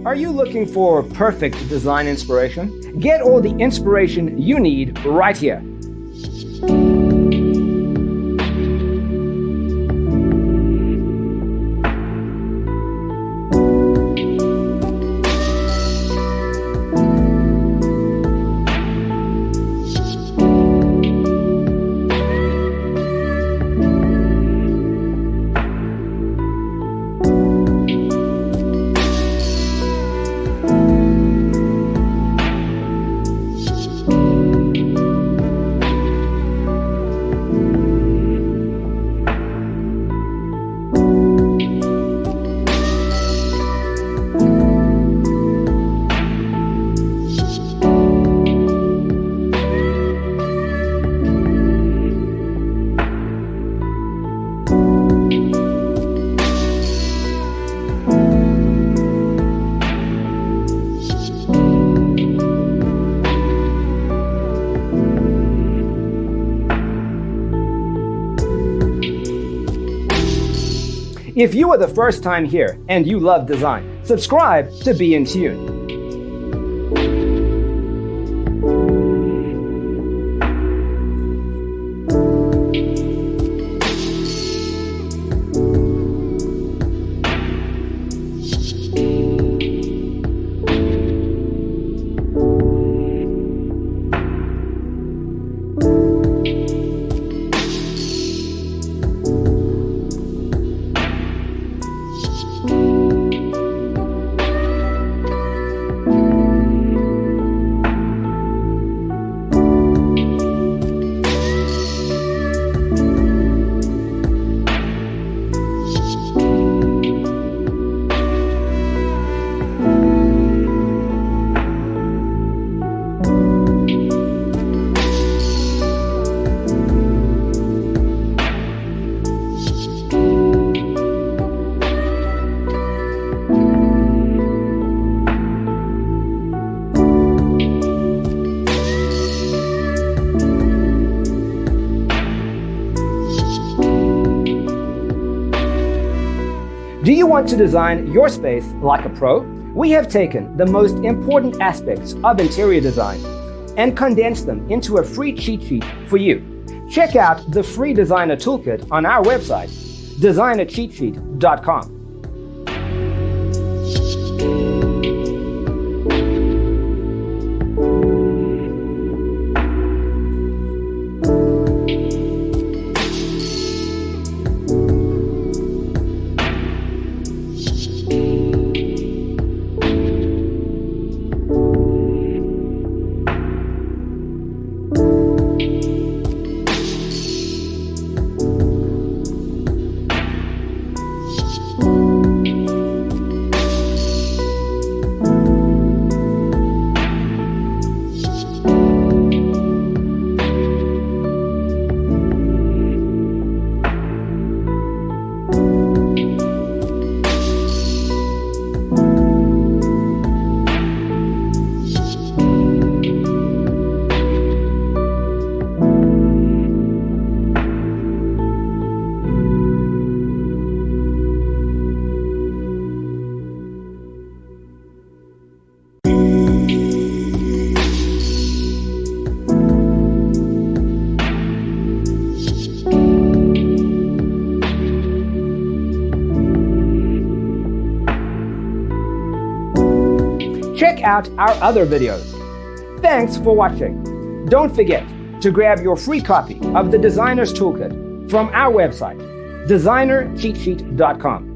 Are you looking for perfect design inspiration? Get all the inspiration you need right here. If you are the first time here and you love design, subscribe to Be in Tune. Do you want to design your space like a pro? We have taken the most important aspects of interior design and condensed them into a free cheat sheet for you. Check out the free designer toolkit on our website, designercheatsheet.com. Check out our other videos. Thanks for watching. Don't forget to grab your free copy of the Designer's Toolkit from our website, designercheatsheet.com.